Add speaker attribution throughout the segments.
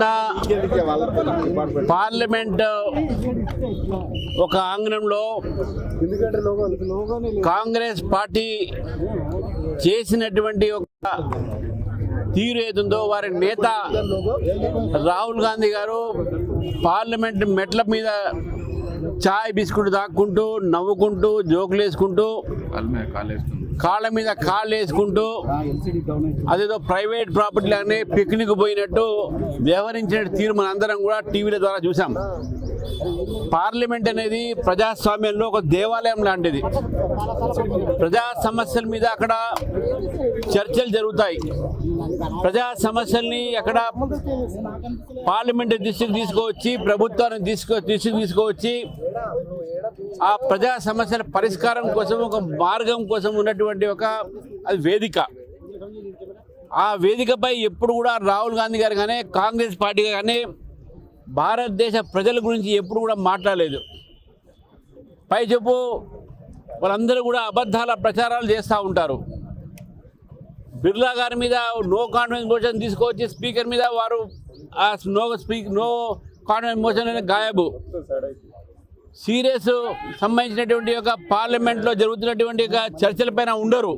Speaker 1: మొన్న పార్లమెంట్ ఒక ఆంగ్లంలో కాంగ్రెస్ పార్టీ చేసినటువంటి ఒక తీరు ఏదుందో వారి నేత రాహుల్ గాంధీ గారు పార్లమెంట్ మెట్ల మీద చాయ్ బిస్కుట్ తాక్కుంటూ నవ్వుకుంటూ జోకులు వేసుకుంటూ కాళ్ళ మీద కాళ్ళు వేసుకుంటూ అదేదో ప్రైవేట్ ప్రాపర్టీలనే పిక్నిక్ పోయినట్టు వ్యవహరించిన తీరు మనందరం కూడా టీవీల ద్వారా చూసాం. పార్లమెంట్ అనేది ప్రజాస్వామ్యంలో ఒక దేవాలయం లాంటిది. ప్రజా సమస్యల మీద అక్కడ చర్చలు జరుగుతాయి. ప్రజా సమస్యల్ని అక్కడ పార్లమెంట్ దృష్టికి తీసుకువచ్చి ప్రభుత్వాన్ని దృష్టికి తీసుకువచ్చి ఆ ప్రజా సమస్యల పరిష్కారం కోసం ఒక మార్గం కోసం ఉన్నటువంటి ఒక వేదిక. ఆ వేదికపై ఎప్పుడు కూడా రాహుల్ గాంధీ గారు కానీ కాంగ్రెస్ పార్టీ కానీ భారతదేశ ప్రజల గురించి ఎప్పుడు కూడా మాట్లాడలేదు. పై చెప్పు వాళ్ళందరూ కూడా అబద్ధాల ప్రచారాలు చేస్తూ ఉంటారు. బిర్లా గారి మీద నో కాన్ఫిడెన్స్ మోషన్ తీసుకొచ్చి స్పీకర్ మీద వారు ఆ నో కాన్ఫిడెన్స్ మోషన్ అనే గాయబు. సీరియస్ సంబంధించినటువంటి ఒక పార్లమెంట్లో జరుగుతున్నటువంటి ఒక చర్చలపైన ఉండరు.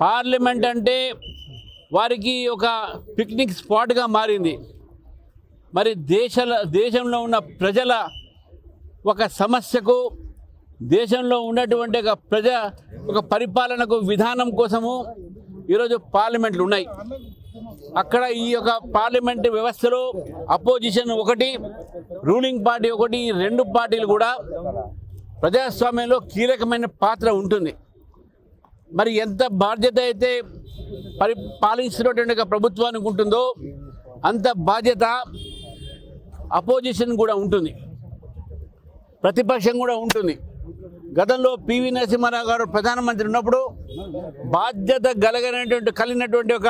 Speaker 1: పార్లమెంట్ అంటే వారికి ఒక పిక్నిక్ స్పాట్గా మారింది. మరి దేశంలో ఉన్న ప్రజల ఒక సమస్యకు దేశంలో ఉన్నటువంటి ఒక పరిపాలనకు విధానం కోసము ఈరోజు పార్లమెంట్లు ఉన్నాయి. అక్కడ ఈ యొక్క పార్లమెంట్ వ్యవస్థలో అపోజిషన్ ఒకటి, రూలింగ్ పార్టీ ఒకటి, ఈ రెండు పార్టీలు కూడా ప్రజాస్వామ్యంలో కీలకమైన పాత్ర ఉంటుంది. మరి ఎంత బాధ్యత అయితే పాలిస్తున్నటువంటి ప్రభుత్వానికి ఉంటుందో అంత బాధ్యత అపోజిషన్ కూడా ఉంటుంది, ప్రతిపక్షం కూడా ఉంటుంది. గతంలో పివి నరసింహారావు గారు ప్రధానమంత్రి ఉన్నప్పుడు బాధ్యత కలిగినటువంటి ఒక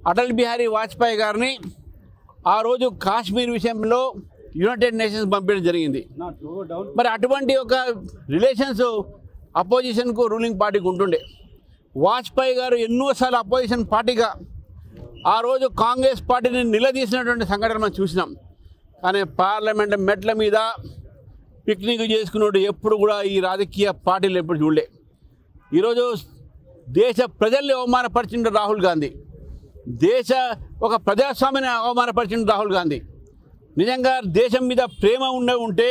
Speaker 1: అటల్ బిహారీ వాజ్పేయి గారిని ఆ రోజు కాశ్మీర్ విషయంలో యునైటెడ్ నేషన్స్ పంపించడం జరిగింది. మరి అటువంటి ఒక రిలేషన్స్ అపోజిషన్కు రూలింగ్ పార్టీకి ఉంటుండే. వాజ్పేయి గారు ఎన్నోసార్లు అపోజిషన్ పార్టీగా ఆ రోజు కాంగ్రెస్ పార్టీని నిలదీసినటువంటి సంఘటన మనం చూసినాం. కానీ పార్లమెంట్ మెట్ల మీద పిక్నిక్ చేసుకున్నట్టు ఎప్పుడు కూడా ఈ రాజకీయ పార్టీలు ఎప్పుడు చూడలే. ఈరోజు దేశ ప్రజల్ని అవమానపరిచిన రాహుల్ గాంధీ, ఒక ప్రజాస్వామ్యాన్ని అవమానపరిచిన రాహుల్ గాంధీ. నిజంగా దేశం మీద ప్రేమ ఉంటే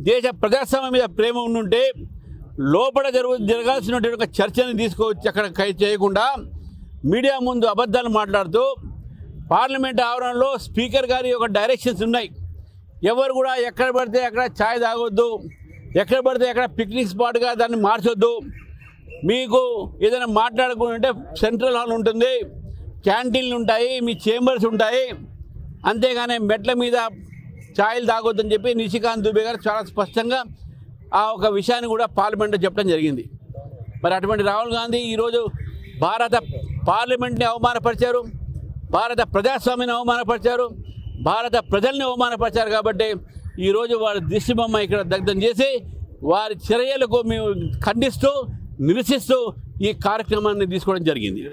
Speaker 1: దేశ ప్రజాస్వామ్యం మీద ప్రేమ ఉంటే లోపల జరగాల్సినటువంటి ఒక చర్చని తీసుకొచ్చి అక్కడ చేయకుండా మీడియా ముందు అబద్ధాలు మాట్లాడుతూ పార్లమెంట్ ఆవరణలో స్పీకర్ గారి యొక్క డైరెక్షన్స్ ఉన్నాయి. ఎవరు కూడా ఎక్కడ పడితే అక్కడ ఛాయ్ తాగొద్దు, ఎక్కడ పడితే అక్కడ పిక్నిక్ స్పాట్గా దాన్ని మార్చొద్దు, మీకు ఏదైనా మాట్లాడుకుంటే సెంట్రల్ హాల్ ఉంటుంది, క్యాంటీన్లు ఉంటాయి, మీ చేంబర్స్ ఉంటాయి, అంతేగాని మెట్ల మీద ఛాయలు తాగొద్దని చెప్పి నిషికాంత్ దుబే గారు చాలా స్పష్టంగా ఆ ఒక విషయాన్ని కూడా పార్లమెంట్లో చెప్పడం జరిగింది. మరి అటువంటి రాహుల్ గాంధీ ఈరోజు భారత పార్లమెంట్ని అవమానపరిచారు, భారత ప్రజాస్వామ్యాన్ని అవమానపరిచారు, భారత ప్రజల్ని అవమానపరిచారు. కాబట్టి ఈరోజు వారి దిష్టిబొమ్మ ఇక్కడ దగ్ధం చేసి వారి చర్యలకు మేము ఖండిస్తూ నిరసిస్తూ ఈ కార్యక్రమాన్ని తీసుకోవడం జరిగింది.